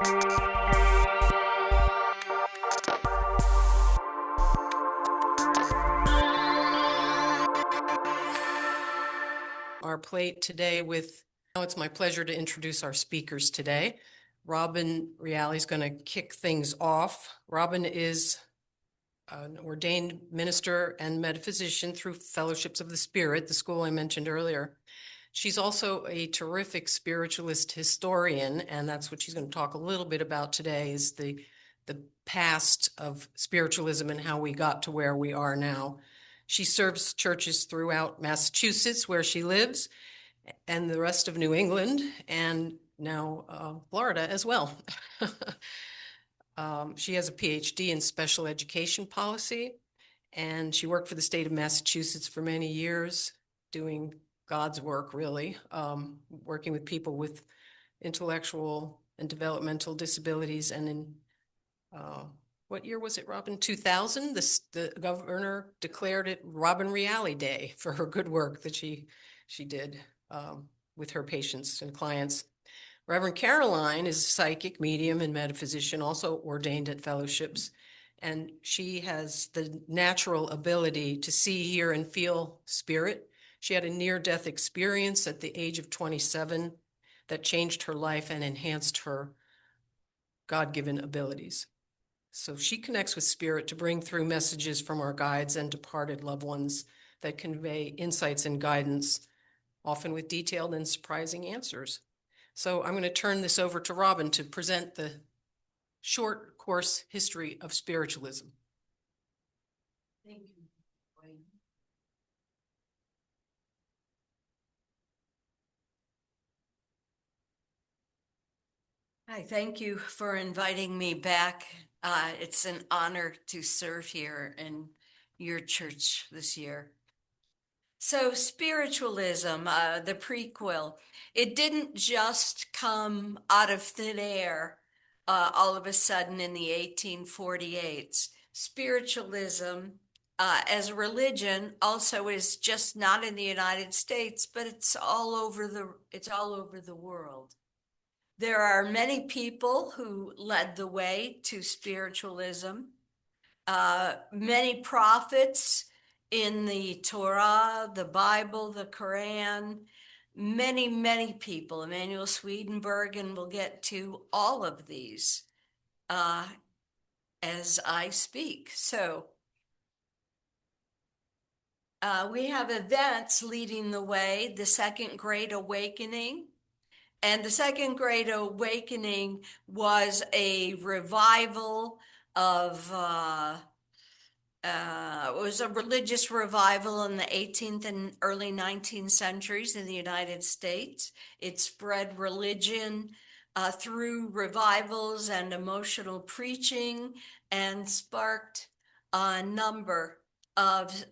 Our plate today with, now it's my pleasure to introduce our speakers today. Robin Reale is going to kick things off. Robin is an ordained minister and metaphysician through Fellowships of the Spirit, the school I mentioned earlier. She's also a terrific spiritualist historian, and that's what she's going to talk a little bit about today, is the past of spiritualism and how we got to where we are now. She serves churches throughout Massachusetts, where she lives, and the rest of New England, and now Florida as well. She has a PhD in special education policy, and she worked for the state of Massachusetts for many years, doing God's work, really, working with people with intellectual and developmental disabilities. And in what year was it, Robin? 2000, the governor declared it Robin Reale Day for her good work that she did with her patients and clients. Reverend Caroline is a psychic, medium, and metaphysician, also ordained at fellowships. And she has the natural ability to see, hear, and feel spirit. She had a near-death experience at the age of 27 that changed her life and enhanced her God-given abilities. So she connects with spirit to bring through messages from our guides and departed loved ones that convey insights and guidance, often with detailed and surprising answers. So I'm going to turn this over to Robin to present the short course history of spiritualism. Thank you, Wayne. Hi, thank you for inviting me back. It's an honor to serve here in your church this year. So spiritualism, the prequel, it didn't just come out of thin air all of a sudden in the 1848s. Spiritualism as a religion also is just not in the United States, but it's all over the world. There are many people who led the way to spiritualism. Many prophets in the Torah, the Bible, the Quran, many people. Emanuel Swedenborg, we'll get to all of these as I speak. So we have events leading the way, the Second Great Awakening. And the Second Great Awakening was a revival of it was a religious revival in the 18th and early 19th centuries in the United States. It spread religion through revivals and emotional preaching and sparked a number of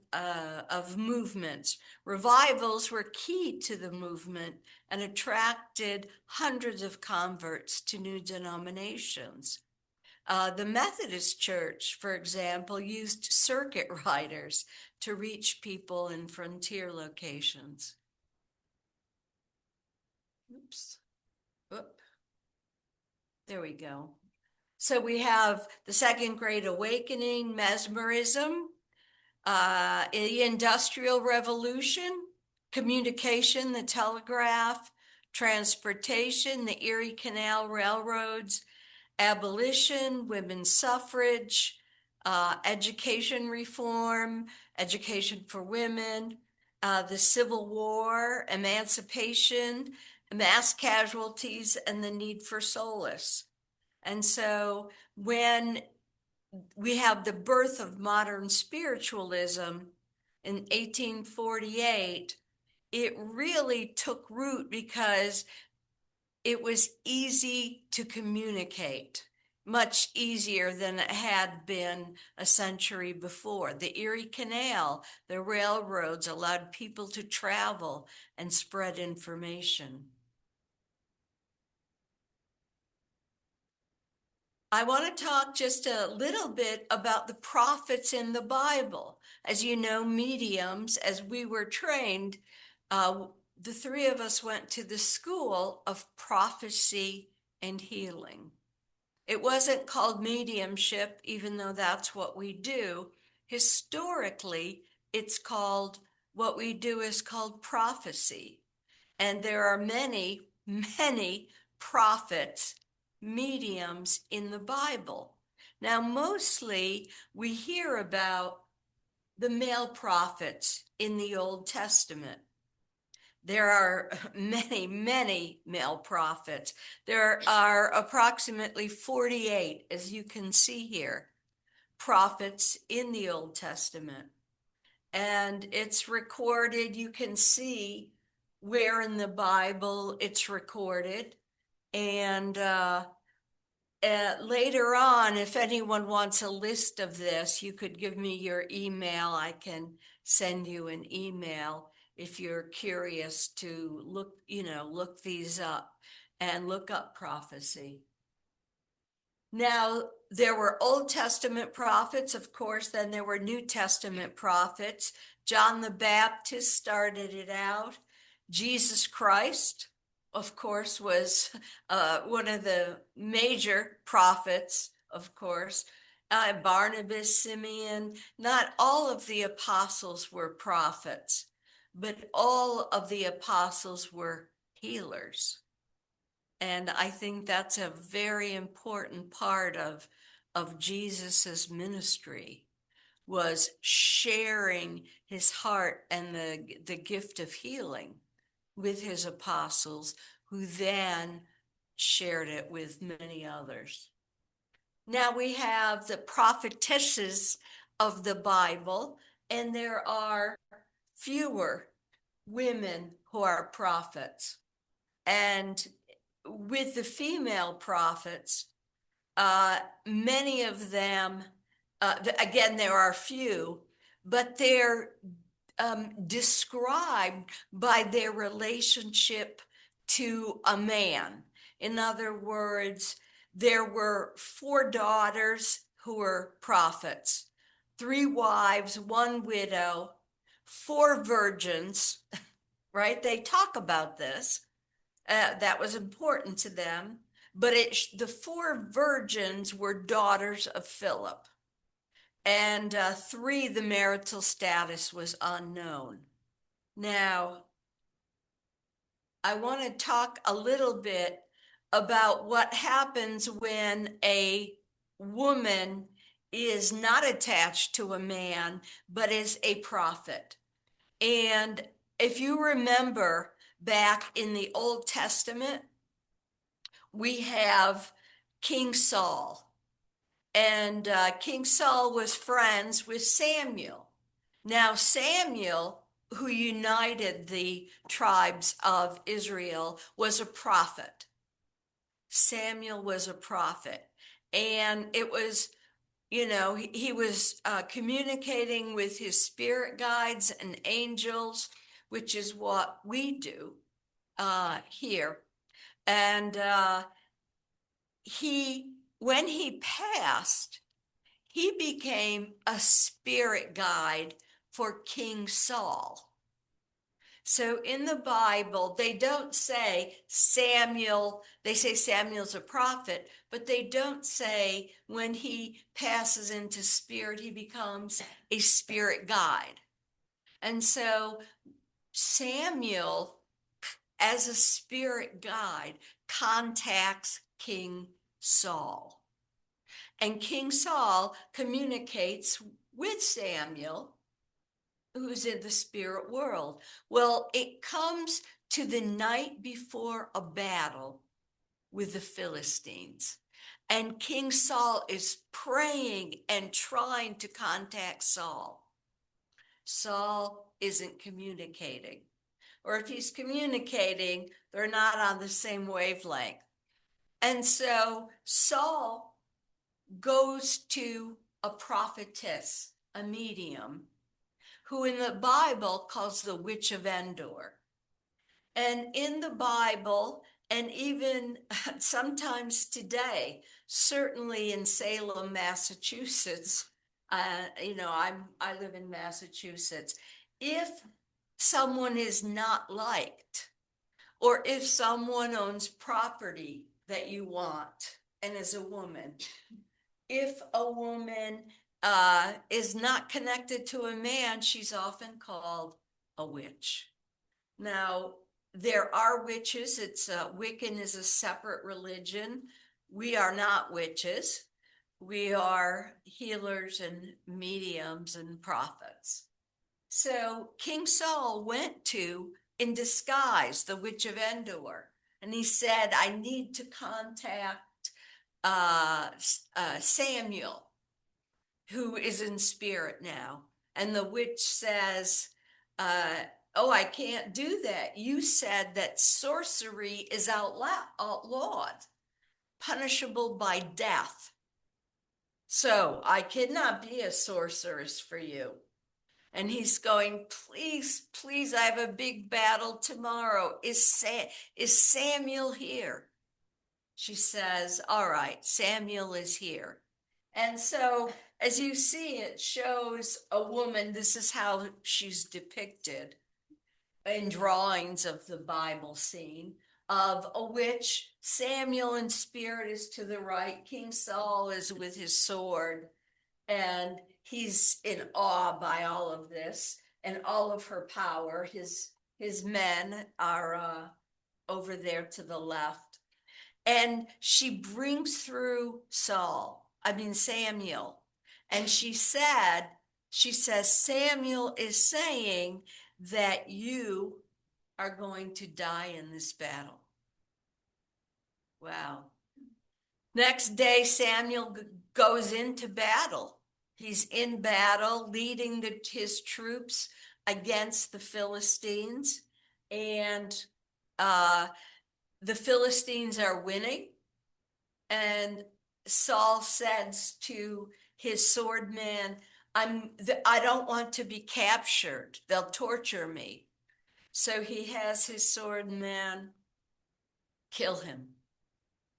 movements. Revivals were key to the movement and attracted hundreds of converts to new denominations. The Methodist Church, for example, used circuit riders to reach people in frontier locations. Oops. Oop. There we go. So we have the Second Great Awakening, mesmerism, the Industrial Revolution, communication, the telegraph, transportation, the Erie Canal railroads, abolition, women's suffrage, education reform, education for women, the Civil War, emancipation, mass casualties, and the need for solace. And so when we have the birth of modern spiritualism in 1848, it really took root because it was easy to communicate, much easier than it had been a century before. The Erie Canal, the railroads allowed people to travel and spread information. I want to talk just a little bit about the prophets in the Bible. As you know, mediums, as we were trained, the three of us went to the school of prophecy and healing. It wasn't called mediumship, even though that's what we do. Historically, it's called, what we do is called prophecy. And there are many, many prophets, mediums in the Bible. Now, mostly we hear about the male prophets in the Old Testament. There are many, many male prophets. There are approximately 48, as you can see here, prophets in the Old Testament. And it's recorded, you can see where in the Bible it's recorded. And later on, if anyone wants a list of this, you could give me your email. I can send you an email if you're curious to look these up and look up prophecy. Now, there were Old Testament prophets, of course, then there were New Testament prophets. John the Baptist started it out. Jesus Christ, of course, was one of the major prophets, of course. Barnabas, Simeon, not all of the apostles were prophets, but all of the apostles were healers. And I think that's a very important part of Jesus's ministry, was sharing his heart and the gift of healing with his apostles, who then shared it with many others. Now we have the prophetesses of the Bible, and there are fewer women who are prophets. And with the female prophets, many of them, again, there are few, but they're described by their relationship to a man. In other words, there were 4 daughters who were prophets, 3 wives, 1 widow, 4 virgins, right? They talk about this. That was important to them. But the 4 virgins were daughters of Philip. And 3, the marital status was unknown. Now, I want to talk a little bit about what happens when a woman is not attached to a man, but is a prophet. And if you remember back in the Old Testament, we have King Saul. And King Saul was friends with Samuel. Now, Samuel, who united the tribes of Israel, was a prophet. Samuel was a prophet. And it was, he was communicating with his spirit guides and angels, which is what we do here. And when he passed, he became a spirit guide for King Saul. So in the Bible, they don't say Samuel, they say Samuel's a prophet, but they don't say when he passes into spirit, he becomes a spirit guide. And so Samuel, as a spirit guide, contacts King Saul. And King Saul communicates with Samuel, who's in the spirit world. Well, it comes to the night before a battle with the Philistines. And King Saul is praying and trying to contact Saul. Saul isn't communicating. Or if he's communicating, they're not on the same wavelength. And so Saul goes to a prophetess, a medium, who in the Bible calls the Witch of Endor. And in the Bible, and even sometimes today, certainly in Salem, Massachusetts, I live in Massachusetts, if someone is not liked, or if someone owns property that you want, and is a woman. If a woman is not connected to a man, she's often called a witch. Now, there are witches. Wiccan is a separate religion. We are not witches. We are healers and mediums and prophets. So King Saul went to, in disguise, the witch of Endor, and he said, I need to contact Samuel, who is in spirit now. And the witch says, oh, I can't do that. You said that sorcery is outlawed, punishable by death. So I cannot be a sorceress for you. And he's going, please, please, I have a big battle tomorrow. Is Samuel here? She says, all right, Samuel is here. And so, as you see, it shows a woman. This is how she's depicted in drawings of the Bible scene of a witch. Samuel in spirit is to the right. King Saul is with his sword, and he's in awe by all of this and all of her power. His men are over there to the left. And she brings through Samuel. And she says, Samuel is saying that you are going to die in this battle. Wow. Next day, Samuel goes into battle. He's in battle, leading his troops against the Philistines. And the Philistines are winning. And Saul says to his swordman, I don't want to be captured. They'll torture me. So he has his swordman kill him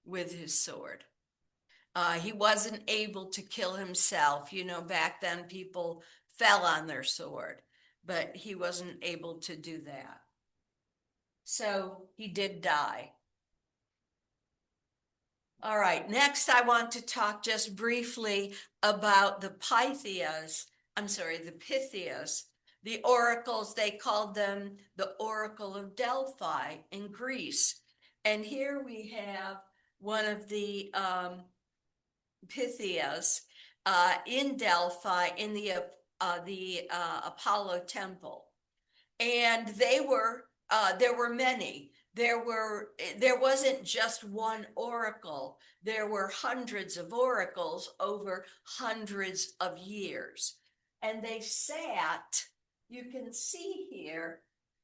with his sword. He wasn't able to kill himself. You know, back then people fell on their sword, but he wasn't able to do that. So he did die. All right, next I want to talk just briefly about the Pythias, the oracles. They called them the Oracle of Delphi in Greece. And here we have one of the Pythias in Delphi in the Apollo temple. And there were many. There wasn't just one oracle. There were hundreds of oracles over hundreds of years. And they sat, you can see here,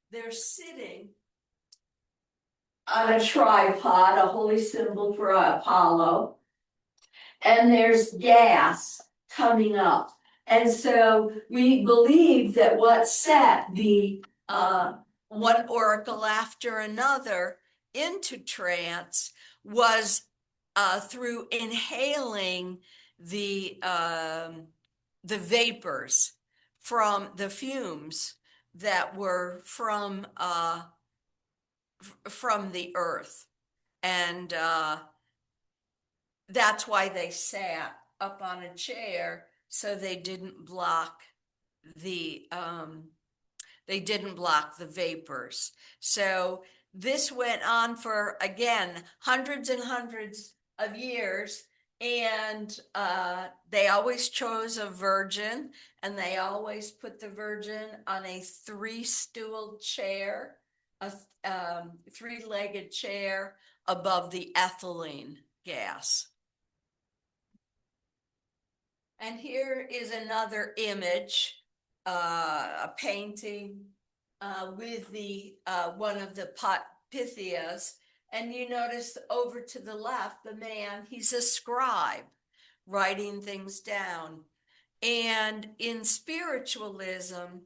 they're sitting on a tripod, a holy symbol for Apollo. And there's gas coming up. And so we believe that what set the one oracle after another into trance was through inhaling the vapors from the fumes that were from the earth. And that's why they sat up on a chair, so they didn't block the vapors. So this went on for, again, hundreds and hundreds of years. And they always chose a virgin, and they always put the virgin on a three-stool chair, a three-legged chair above the ethylene gas. And here is another image, a painting with the one of the Pythias. And you notice over to the left, the man, he's a scribe, writing things down. And in spiritualism,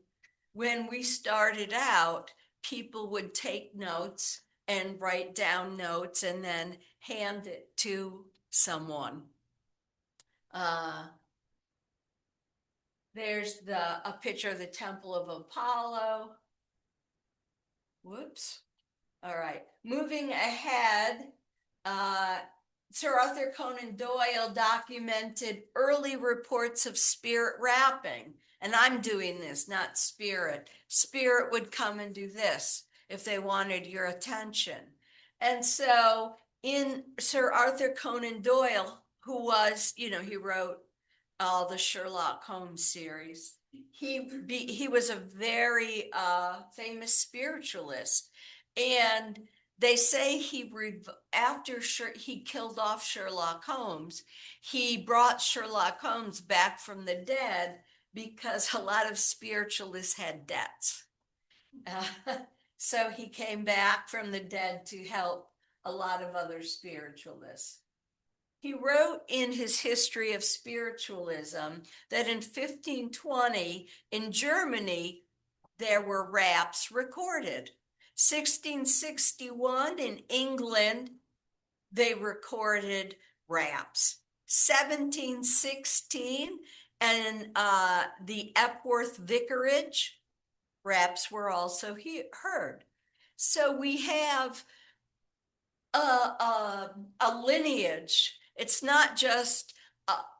when we started out, people would take notes and write down notes and then hand it to someone. There's a picture of the Temple of Apollo. Whoops. All right. Moving ahead, Sir Arthur Conan Doyle documented early reports of spirit rapping. And I'm doing this, not spirit. Spirit would come and do this if they wanted your attention. And so in Sir Arthur Conan Doyle, who was, he wrote all the Sherlock Holmes series. He was a very famous spiritualist. And they say after he killed off Sherlock Holmes, he brought Sherlock Holmes back from the dead because a lot of spiritualists had debts. So he came back from the dead to help a lot of other spiritualists. He wrote in his History of Spiritualism that in 1520 in Germany, there were raps recorded. 1661 in England, they recorded raps. 1716 and the Epworth Vicarage, raps were also heard. So we have a lineage. It's not just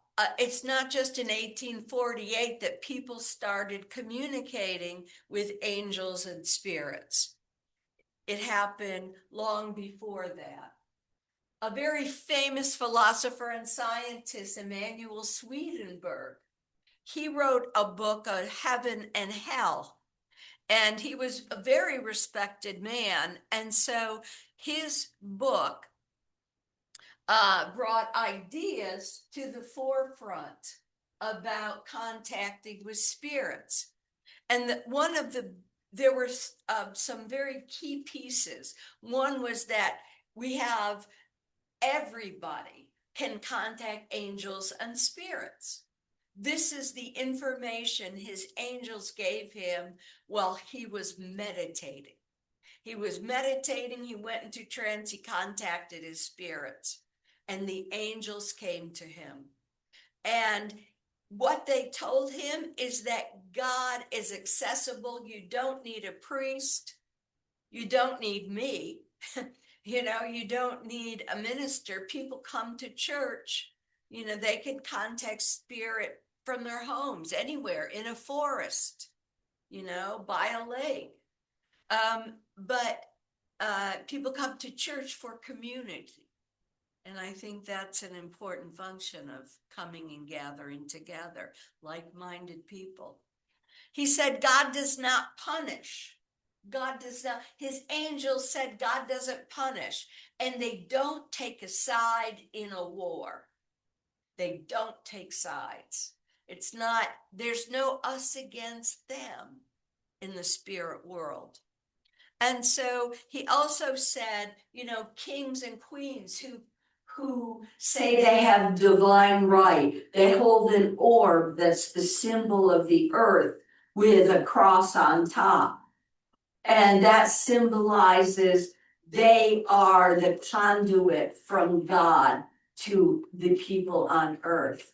in 1848 that people started communicating with angels and spirits. It happened long before that. A very famous philosopher and scientist, Emanuel Swedenborg, he wrote a book on heaven and hell. And he was a very respected man. And so his book brought ideas to the forefront about contacting with spirits. And there were some very key pieces. One was that everybody can contact angels and spirits. This is the information his angels gave him while he was meditating. He was meditating, he went into trance, he contacted his spirits, and the angels came to him. And what they told him is that God is accessible. You don't need a priest. You don't need me. You don't need a minister. People come to church. They can contact spirit from their homes, anywhere, in a forest, by a lake. But people come to church for community. And I think that's an important function of coming and gathering together, like-minded people. He said, God does not punish. God does not. His angels said God doesn't punish. And they don't take a side in a war. They don't take sides. There's no us against them in the spirit world. And so he also said, kings and queens who say they have divine right. They hold an orb that's the symbol of the earth with a cross on top. And that symbolizes they are the conduit from God to the people on earth.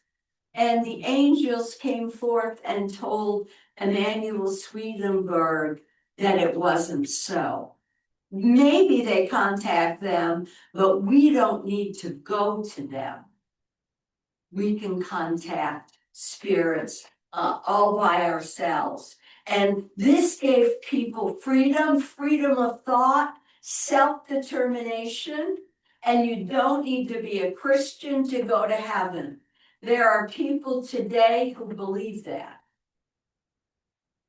And the angels came forth and told Emanuel Swedenborg that it wasn't so. Maybe they contact them, but we don't need to go to them. We can contact spirits all by ourselves. And this gave people freedom of thought, self-determination, and you don't need to be a Christian to go to heaven. There are people today who believe that.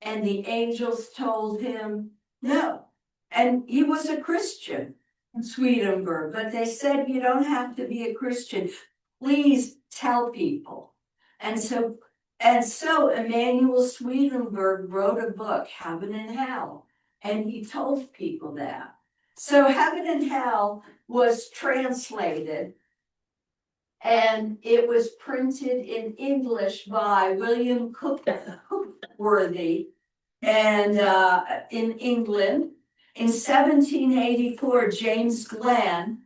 And the angels told him no. And he was a Christian, Swedenborg, but they said, you don't have to be a Christian. Please tell people. And so Emanuel Swedenborg wrote a book, Heaven and Hell, and he told people that. So Heaven and Hell was translated, and it was printed in English by William Cookworthy and in England. In 1784, James Glenn,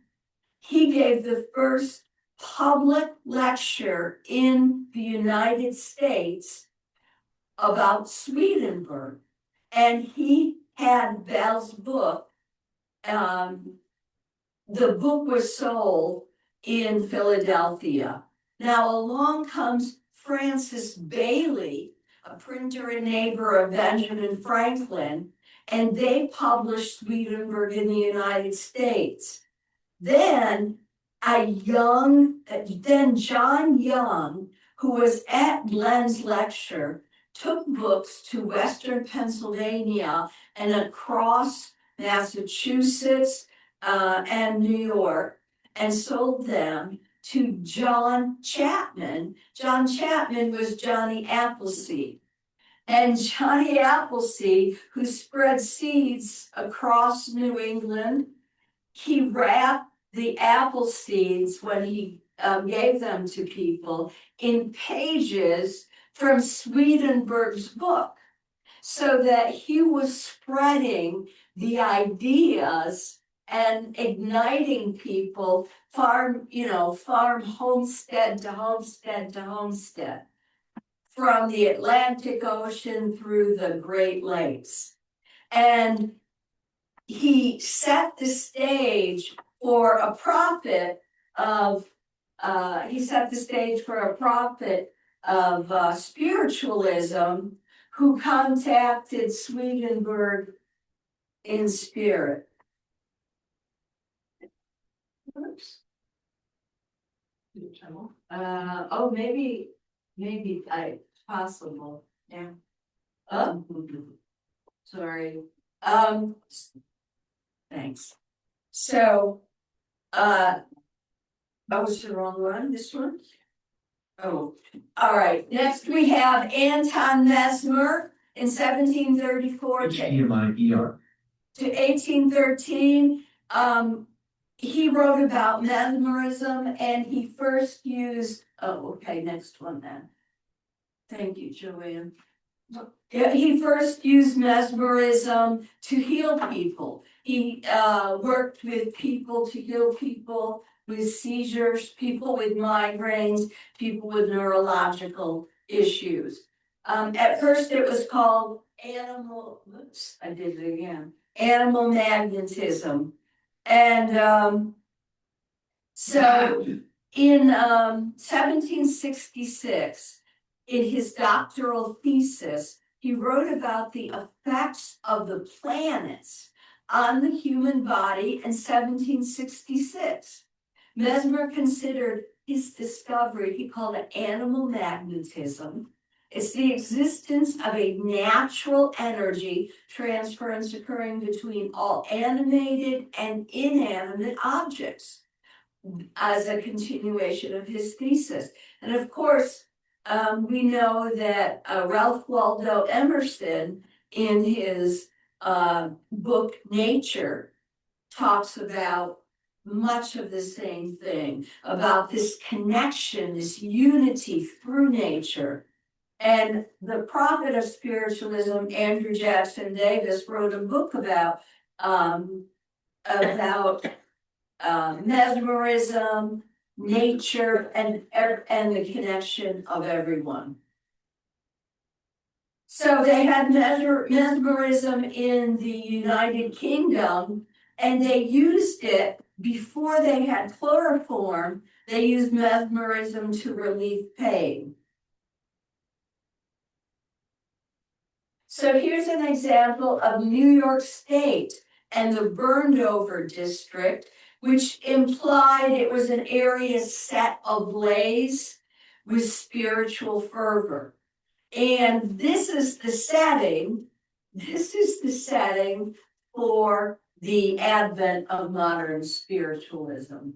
he gave the first public lecture in the United States about Swedenborg. And he had Bell's book. The book was sold in Philadelphia. Now along comes Francis Bailey, a printer and neighbor of Benjamin Franklin, and they published Swedenborg in the United States. Then John Young, who was at Glenn's lecture, took books to Western Pennsylvania and across Massachusetts and New York and sold them to John Chapman. John Chapman was Johnny Appleseed. And Johnny Appleseed, who spread seeds across New England, he wrapped the apple seeds when he gave them to people in pages from Swedenborg's book, so that he was spreading the ideas and igniting people farm homestead to homestead to homestead, from the Atlantic Ocean through the Great Lakes. And he set the stage for a prophet of spiritualism, who contacted Swedenborg in spirit. Oops. Maybe possible. Yeah. Oh, sorry. Thanks. So, was the wrong one, this one? Oh, all right. Next we have Anton Mesmer in 1734 to 1813. He wrote about mesmerism, and he first used, next one then. Thank you, Joanne. He first used mesmerism to heal people. He worked with people to heal people with seizures, people with migraines, people with neurological issues. At first it was called animal magnetism. And so in 1766, in his doctoral thesis, he wrote about the effects of the planets on the human body in 1766. Mesmer considered his discovery, he called it animal magnetism. It's the existence of a natural energy transference occurring between all animated and inanimate objects, as a continuation of his thesis. And of course, we know that Ralph Waldo Emerson, in his book Nature, talks about much of the same thing, about this connection, this unity through nature. And the prophet of spiritualism, Andrew Jackson Davis, wrote a book about mesmerism, nature, and the connection of everyone. So they had mesmerism in the United Kingdom, and they used it before they had chloroform. They used mesmerism to relieve pain. So here's an example of New York State and the burned over district, which implied it was an area set ablaze with spiritual fervor. And this is the setting for the advent of modern spiritualism.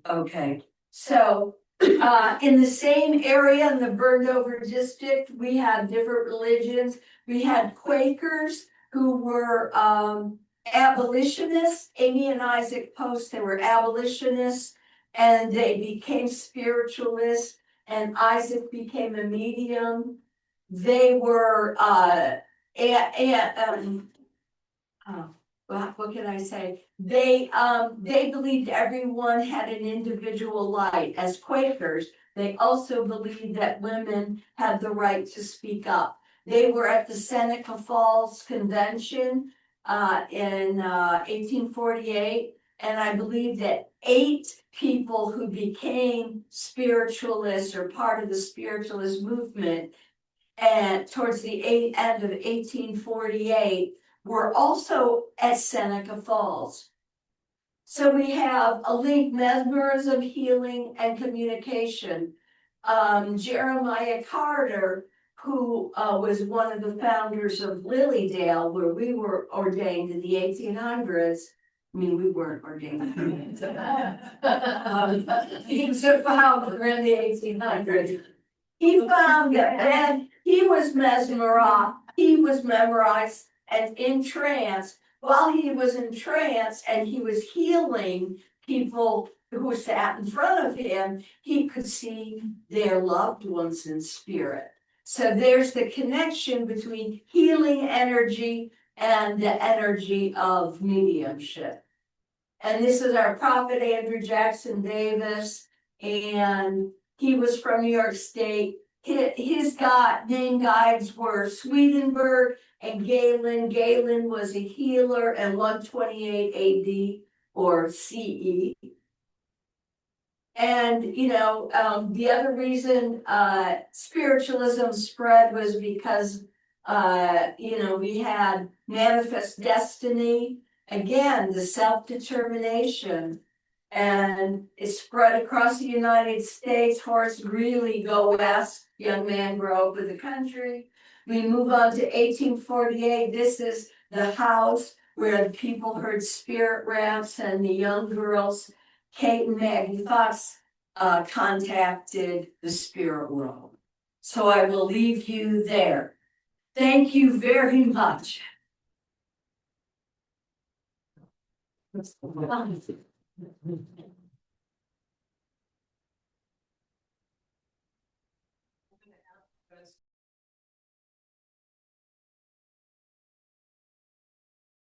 Okay, so in the same area, in the burned over district, we had different religions. We had Quakers who were abolitionists. Amy and Isaac Post, they were abolitionists, and they became spiritualists, and Isaac became a medium. They were what can I say? They believed everyone had an individual light. As Quakers, they also believed that women had the right to speak up. They were at the Seneca Falls Convention in 1848, And I believe that 8 people who became spiritualists or part of the spiritualist movement and towards the end of 1848 were also at Seneca Falls. So we have a link: mesmerism, healing, and communication. Jeremiah Carter, who was one of the founders of Lilydale, where we were ordained in the 1800s. I mean, we weren't ordained. He was a founder in the 1800s. He found that, and he was mesmerized, he was memorized and in trance. While he was in trance and he was healing people who sat in front of him, he could see their loved ones in spirit. So there's the connection between healing energy and the energy of mediumship. And this is our prophet, Andrew Jackson Davis, and he was from New York State. His main guides were Swedenborg and Galen. Galen was a healer in 128 AD or CE. And, the other reason spiritualism spread was because, we had manifest destiny, again, the self-determination. And it spread across the United States. Horace Greeley, go west, young man grow up in the country. We move on to 1848. This is the house where the people heard spirit raps, and the young girls, Kate and Maggie Fox, contacted the spirit world. So I will leave you there. Thank you very much.